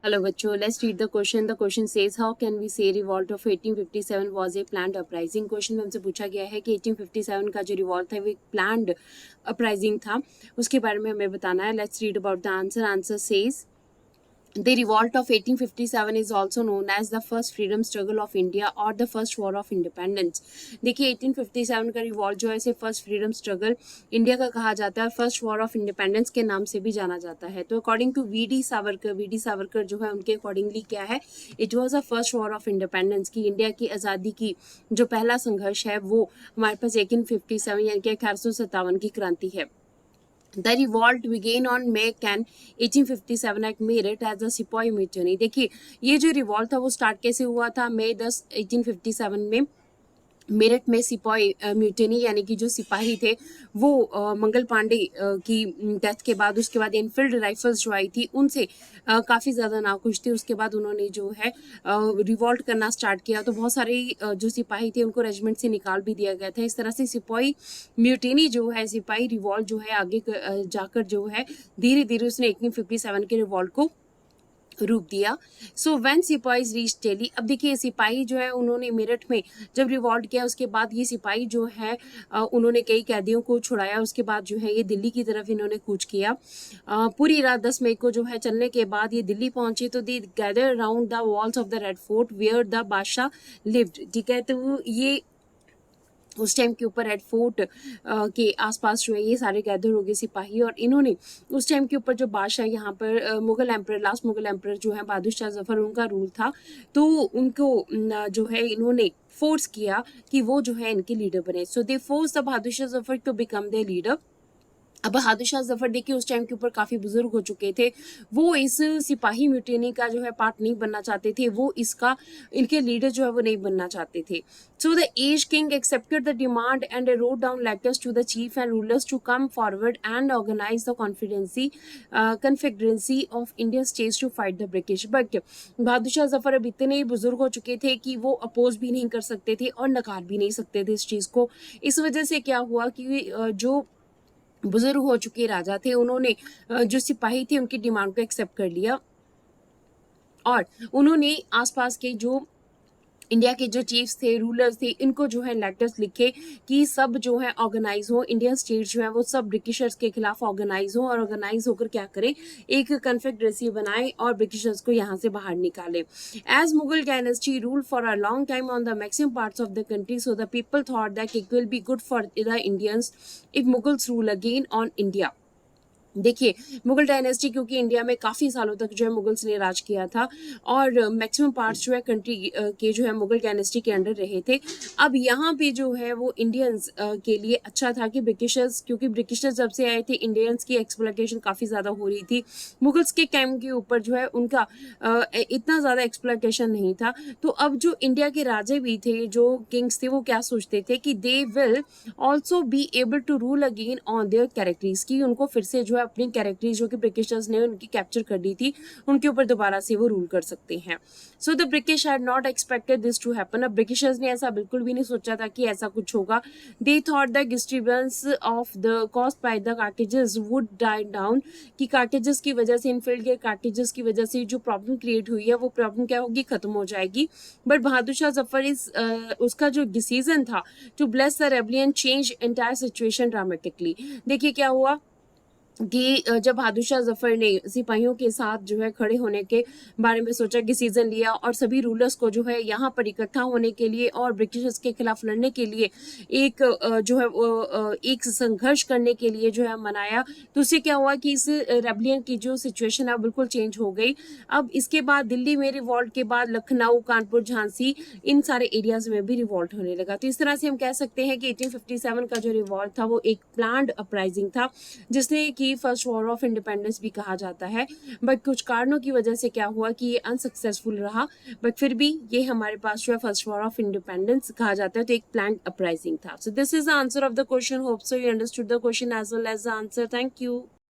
Hello बच्चों, let's read the question. The question says how can we say revolt of 1857 was a planned uprising. Question में हमसे पूछा गया है कि 1857 का जो रिवॉल्ट था वो एक प्लान्ड अपराइजिंग था, उसके बारे में हमें बताना है. Let's read about the answer. Answer says The revolt of 1857 is also known as the first freedom struggle of India or the first war of independence. देखिए 1857 का रिवॉल्ट जो है इसे फर्स्ट फ्रीडम स्ट्रगल इंडिया का कहा जाता है और फर्स्ट वॉर ऑफ इंडिपेंडेंस के नाम से भी जाना जाता है. तो according to V D Savarkar जो है उनके अकॉर्डिंगली क्या है, it was a first war of independence की इंडिया की आज़ादी की जो पहला संघर्ष है वो हमारे पास 1857 यानी कि 1857 की क्रांति है. The revolt began on May 10, 1857 at Meerut as the सिपाही mutiny. देखिए ये जो रिवॉल्ट था वो स्टार्ट कैसे हुआ था, मई 10 1857 में मेरठ में सिपाही म्यूटिनी यानी कि जो सिपाही थे वो मंगल पांडे की डेथ के बाद, उसके बाद एनफील्ड राइफल्स जो आई थी उनसे काफ़ी ज़्यादा नाखुश थे. उसके बाद उन्होंने जो है रिवॉल्ट करना स्टार्ट किया. तो बहुत सारे जो सिपाही थे उनको रेजिमेंट से निकाल भी दिया गया था. इस तरह से सिपाही म्यूटिनी जो है, सिपाही रिवॉल्ट जो है आगे जाकर जो है धीरे धीरे उसने 1857 के रिवॉल्ट को रूप दिया. सो व्हेन सिपाहीज रीच दिल्ली, अब देखिए सिपाही जो है उन्होंने मेरठ में जब रिवॉल्ट किया उसके बाद ये सिपाही जो है उन्होंने कई कैदियों को छुड़ाया. उसके बाद जो है ये दिल्ली की तरफ इन्होंने कूच किया. पूरी रात 10 मई को जो है चलने के बाद ये दिल्ली पहुंचे. तो they gather around the walls of the red fort where the बादशाह लिव्ड. ठीक है, तो ये उस टाइम के ऊपर रेड फोर्ट के आसपास जो है ये सारे गैदर हो गए सिपाही, और इन्होंने उस टाइम के ऊपर जो बादशाह यहाँ पर Mughal emperor, last Mughal emperor जो है बहादुर शाह जफर, उनका रूल था. तो उनको जो है इन्होंने फोर्स किया कि वो जो है इनके लीडर बने. So they force the Bahadur Shah Zafar to become the leader. अब बहादुर शाह जफर देखिए उस टाइम के ऊपर काफ़ी बुजुर्ग हो चुके थे. वो इस सिपाही म्यूटिनी का जो है पार्ट नहीं बनना चाहते थे, वो इसका इनके लीडर जो है वो नहीं बनना चाहते थे. So the age king accepted the demand and wrote down letters to the chief and rulers to come forward and organise the confederacy of Indian states to fight the British. But Bahadur Shah Zafar अब इतने ही बुजुर्ग हो चुके थे कि वो oppose भी नहीं कर सकते थे और नकार भी नहीं सकते थे इस चीज़ को. इस वजह से क्या हुआ कि जो बुजुर्ग हो चुके राजा थे उन्होंने जो सिपाही थे उनकी डिमांड को एक्सेप्ट कर लिया और उन्होंने आसपास के जो इंडिया के जो चीफ्स थे, रूलर्स थे, इनको जो है लेटर्स लिखे कि सब जो है ऑर्गेनाइज हो, इंडियन स्टेट्स जो है वो सब ब्रिटिशर्स के खिलाफ ऑर्गेनाइज हो और ऑर्गेनाइज होकर क्या करें, एक कन्फेडरेसी बनाए और ब्रिटिशर्स को यहाँ से बाहर निकाले. As Mughal dynasty rule for a long time on the maximum parts of the country, so the people thought that it will be good for the Indians if Mughals rule again on India. देखिए Mughal dynasty क्योंकि India में काफ़ी सालों तक जो है Mughals ने राज किया था और मैक्सिमम पार्ट्स जो है कंट्री के जो है मुगल डायनेस्टी के अंडर रहे थे. अब यहाँ पे जो है वो इंडियंस के लिए अच्छा था कि ब्रिटिशर्स, क्योंकि ब्रिटिशर्स जब से आए थे इंडियंस की एक्सप्लॉयटेशन काफ़ी ज़्यादा हो रही थी. मुगल्स के टाइम के ऊपर जो है उनका इतना ज़्यादा एक्सप्लॉयटेशन नहीं था. तो अब जो इंडिया के राजे भी थे, जो किंग्स थे, वो क्या सोचते थे कि they will also be able to rule again on their territories, की उनको फिर से जो है अपनी कैरेक्टरीज जो कि ब्रिटिशर्स ने उनकी कैप्चर कर दी थी उनके ऊपर दोबारा से वो रूल कर सकते हैं. So the British had not expected this to happen. अब ब्रिटिशर्स ने ऐसा बिल्कुल भी नहीं सोचा था कि ऐसा कुछ होगा. They thought the disturbance of the cost by the cartridges would die down, कि कार्टेजेस की वजह से, इनफील्ड के कार्टेजेस की वजह से जो प्रॉब्लम क्रिएट हुई है वो प्रॉब्लम क्या होगी, खत्म हो जाएगी. बट बहादुर शाह जफर इस उसका जो डिसीजन था to bless the rebellion change entire situation dramatically. देखिए क्या हुआ कि जब बहादुर शाह जफर ने सिपाहियों के साथ जो है खड़े होने के बारे में सोचा, डिसीजन लिया और सभी रूलर्स को जो है यहाँ पर इकट्ठा होने के लिए और ब्रिटिशर्स के खिलाफ लड़ने के लिए एक जो है एक संघर्ष करने के लिए जो है मनाया. तो उससे क्या हुआ कि इस रेबलियन की जो सिचुएशन है बिल्कुल चेंज हो गई. अब इसके बाद दिल्ली में रिवॉल्ट के बाद लखनऊ, कानपुर, झांसी, इन सारे एरियाज में भी रिवॉल्ट होने लगा. तो इस तरह से हम कह सकते हैं कि 1857 का जो रिवॉल्ट था वो एक प्लान्ड अपराइजिंग था जिसने कि फर्स्ट वॉर ऑफ इंडिपेंडेंस भी कहा जाता है. बट कुछ कारणों की वजह से क्या हुआ कि ये अनसक्सेसफुल रहा. बट फिर भी ये हमारे पास जो है फर्स्ट वॉर ऑफ इंडिपेंडेंस कहा जाता है, तो एक प्लान्ड अपराइजिंग था. So this is the answer of the question. Hope so you understood the question as well as the answer. Thank you.